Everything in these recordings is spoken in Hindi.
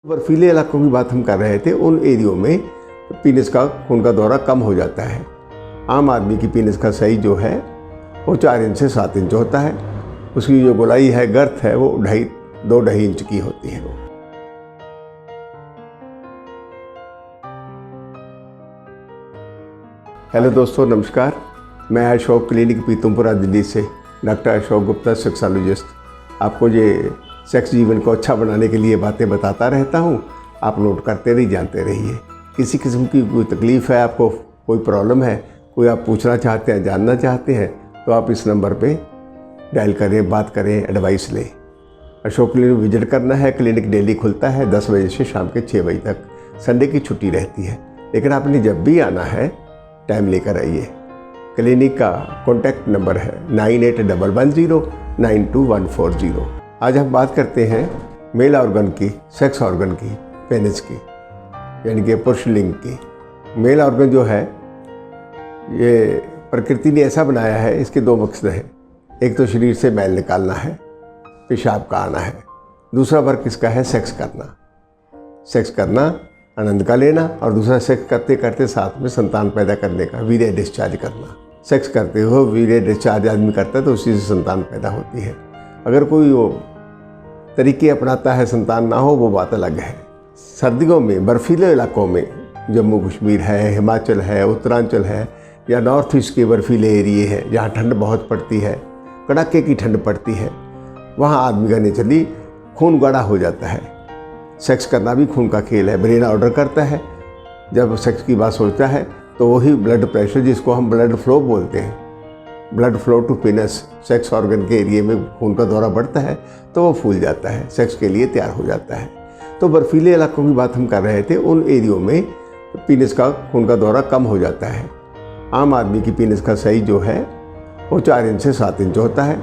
बर्फीले इलाकों की बात हम कर रहे थे। उन एरियो में पीनस का खून का दौरा कम हो जाता है। आम आदमी की पीनस का साइज जो है वो 4 इंच से 7 इंच होता है। उसकी जो गोलाई है, गर्थ है, वो 2.5 इंच की होती है। हेलो दोस्तों, नमस्कार। मैं अशोक, क्लिनिक पीतमपुरा, दिल्ली से डॉक्टर अशोक गुप्ता, सेक्सोलॉजिस्ट। आपको ये सेक्स जीवन को अच्छा बनाने के लिए बातें बताता रहता हूँ। आप नोट करते रहिए, जानते रहिए। किसी किस्म की कोई तकलीफ़ है, आपको कोई प्रॉब्लम है, कोई आप पूछना चाहते हैं, जानना चाहते हैं, तो आप इस नंबर पे डायल करें, बात करें, एडवाइस लें। अशोक क्लिनिक विजिट करना है। क्लिनिक डेली खुलता है 10 बजे से शाम के 6 बजे तक। संडे की छुट्टी रहती है, लेकिन आपने जब भी आना है टाइम लेकर आइए। क्लिनिक का कॉन्टैक्ट नंबर है 9811092140। आज हम बात करते हैं मेल ऑर्गन की, सेक्स ऑर्गन की, पेनिस की, यानी कि पुरुष लिंग की। मेल ऑर्गन जो है, ये प्रकृति ने ऐसा बनाया है, इसके 2 मकसद हैं। एक तो शरीर से मैल निकालना है, पेशाब का आना है। दूसरा वर्क इसका है सेक्स करना। सेक्स करना, आनंद का लेना, और दूसरा सेक्स करते करते साथ में संतान पैदा करने का, वीर्य डिस्चार्ज करना। सेक्स करते हो वीर्य डिस्चार्ज आदमी करता है तो उसी से संतान पैदा होती है। अगर कोई वो तरीके अपनाता है संतान ना हो, वो बात अलग है। सर्दियों में बर्फीले इलाकों में, जम्मू कश्मीर है, हिमाचल है, उत्तरांचल है, या नॉर्थ ईस्ट के बर्फीले एरिए हैं जहाँ ठंड बहुत पड़ती है, कड़ाके की ठंड पड़ती है, वहाँ आदमी का नेचुरली खून गाढ़ा हो जाता है। सेक्स करना भी खून का खेल है। ब्रेन ऑर्डर करता है, जब सेक्स की बात सोचता है तो वही ब्लड प्रेशर, जिसको हम ब्लड फ्लो बोलते हैं, blood flow to penis, sex organ के एरिए में खून का दौरा बढ़ता है तो वो फूल जाता है, सेक्स के लिए तैयार हो जाता है। तो बर्फीले इलाकों की बात हम कर रहे थे। उन एरियो में पेनिस का खून का दौरा कम हो जाता है। आम आदमी की पेनिस का साइज जो है वो 4 इंच से 7 इंच होता है।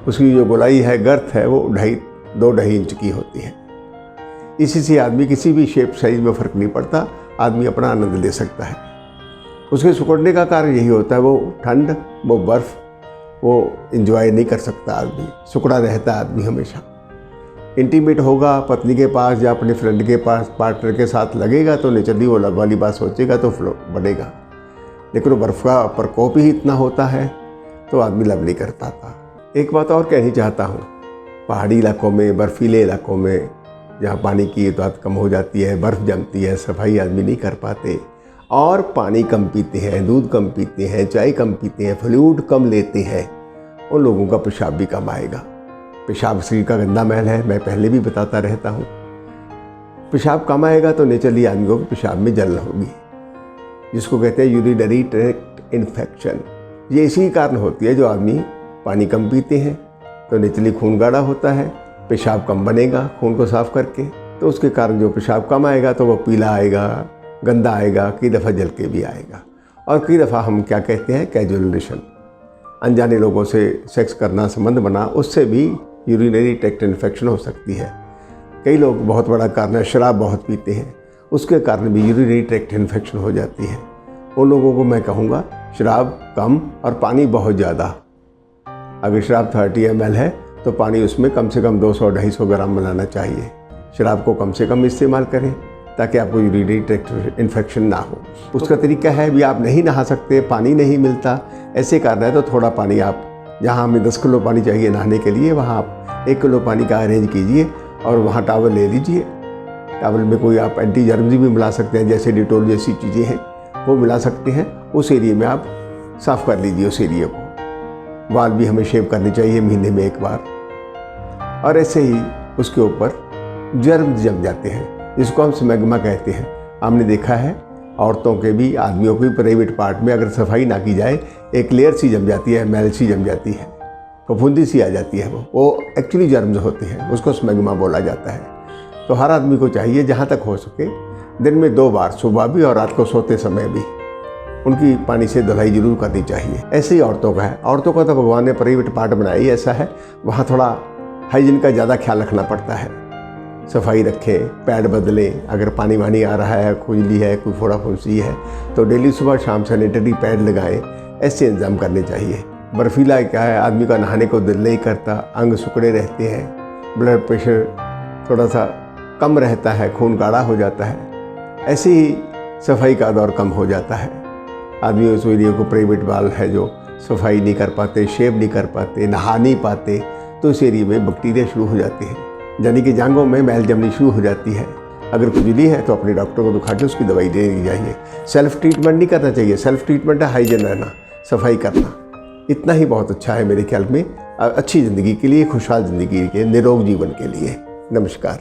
उसकी जो गोलाई है, गर्थ है, वो 2.5 इंच की होती है। इसी से आदमी किसी भी शेप साइज में फ़र्क नहीं पड़ता, आदमी अपना आनंद ले सकता है। उसके सिकुड़ने का कारण यही होता है, वो ठंड, वो बर्फ़, वो एंजॉय नहीं कर सकता आदमी, सिकुड़ा रहता है आदमी हमेशा। इंटीमेट होगा पत्नी के पास या अपने फ्रेंड के पास, पार्टनर के साथ लगेगा तो नेचुरली वो लव वाली बात सोचेगा तो फ्लो बढ़ेगा। लेकिन वो बर्फ़ का प्रकोप ही इतना होता है तो आदमी लव नहीं कर पाता। एक बात और कहनी चाहता हूँ, पहाड़ी इलाकों में, बर्फीले इलाकों में, जहाँ पानी की तादाद कम हो जाती है, बर्फ़ जमती है, सफाई आदमी नहीं कर पाते, और पानी कम पीते हैं, दूध कम पीते हैं, चाय कम पीते हैं, फ्लूइड कम लेते हैं, उन लोगों का पेशाब भी कम आएगा। पेशाब शरीर का गंदा मैल है, मैं पहले भी बताता रहता हूँ। पेशाब कम आएगा तो नेचुरली आदमी को पेशाब में जलन होगी, जिसको कहते हैं यूरिनरी ट्रैक्ट इन्फेक्शन। ये इसी कारण होती है, जो आदमी पानी कम पीते हैं तो नेचुरली खून गाढ़ा होता है, पेशाब कम बनेगा खून को साफ करके, तो उसके कारण जो पेशाब कम आएगा तो वो पीला आएगा, गंदा आएगा, कई दफ़ा जल के भी आएगा। और कई दफ़ा हम क्या कहते हैं, कैजुअल रिलेशन, अनजाने लोगों से सेक्स करना, संबंध बना, उससे भी यूरिनरी ट्रैक्ट इन्फेक्शन हो सकती है। कई लोग, बहुत बड़ा कारण है, शराब बहुत पीते हैं, उसके कारण भी यूरिनरी ट्रैक्ट इन्फेक्शन हो जाती है। उन लोगों को मैं कहूँगा शराब कम और पानी बहुत ज़्यादा। अगर शराब 30 ml है तो पानी उसमें कम से कम 200-250 ग्राम मिलाना चाहिए। शराब को कम से कम इस्तेमाल करें ताकि आपको यूरिनरी ट्रैक्ट इन्फेक्शन ना हो। उसका तरीका है भी, आप नहीं नहा सकते, पानी नहीं मिलता, ऐसे कारण है तो थोड़ा पानी आप, जहाँ हमें 10 किलो पानी चाहिए नहाने के लिए, वहाँ आप 1 किलो पानी का अरेंज कीजिए और वहाँ टॉवल ले लीजिए। टॉवल में कोई आप एंटी जर्म्स भी मिला सकते हैं, जैसे डिटोल जैसी चीज़ें हैं वो मिला सकते हैं। उस एरिए में आप साफ़ कर लीजिए उस एरिए को। बाल भी हमें शेव करनी चाहिए महीने में 1 बार। और ऐसे ही उसके ऊपर जर्म्स जम जाते हैं, जिसको हम स्मैग्मा कहते हैं। हमने देखा है औरतों के भी, आदमियों के भी प्राइवेट पार्ट में अगर सफाई ना की जाए, एक लेयर सी जम जाती है, मैल सी जम जाती है, फफूंदी सी आ जाती है, वो एक्चुअली जर्म्स होते हैं, उसको स्मैग्मा बोला जाता है। तो हर आदमी को चाहिए जहाँ तक हो सके दिन में 2 बार, सुबह भी और रात को सोते समय भी, उनकी पानी से धुलाई जरूर करनी चाहिए। ऐसे ही औरतों का है। औरतों का तो भगवान ने प्राइवेट पार्ट बनाया ही ऐसा है, वहाँ थोड़ा हाइजीन का ज़्यादा ख्याल रखना पड़ता है। सफाई रखें, पैड बदलें, अगर पानी वानी आ रहा है, खुजली है, कोई फोड़ा फुंसी है तो डेली सुबह शाम सैनिटरी पैड लगाएं। ऐसे इंतजाम करने चाहिए। बर्फीला क्या है, आदमी का नहाने को दिल नहीं करता, अंग सुकड़े रहते हैं, ब्लड प्रेशर थोड़ा सा कम रहता है, खून गाढ़ा हो जाता है, ऐसे ही सफाई का दौर कम हो जाता है। आदमी उस एरिया को प्राइवेट वाल है जो सफाई नहीं कर पाते, शेव नहीं कर पाते, नहा नहीं पाते, तो उस एरिया में बैक्टीरिया शुरू हो जाते हैं, यानी कि जांघों में मैल जमनी शुरू हो जाती है। अगर खुजली है तो अपने डॉक्टर को दिखा के उसकी दवाई देनी चाहिए। सेल्फ ट्रीटमेंट नहीं करना चाहिए। सेल्फ ट्रीटमेंट है हाइजीन रहना, सफाई करना, इतना ही बहुत अच्छा है मेरे ख्याल में अच्छी ज़िंदगी के लिए, खुशहाल ज़िंदगी के, निरोग जीवन के लिए। नमस्कार।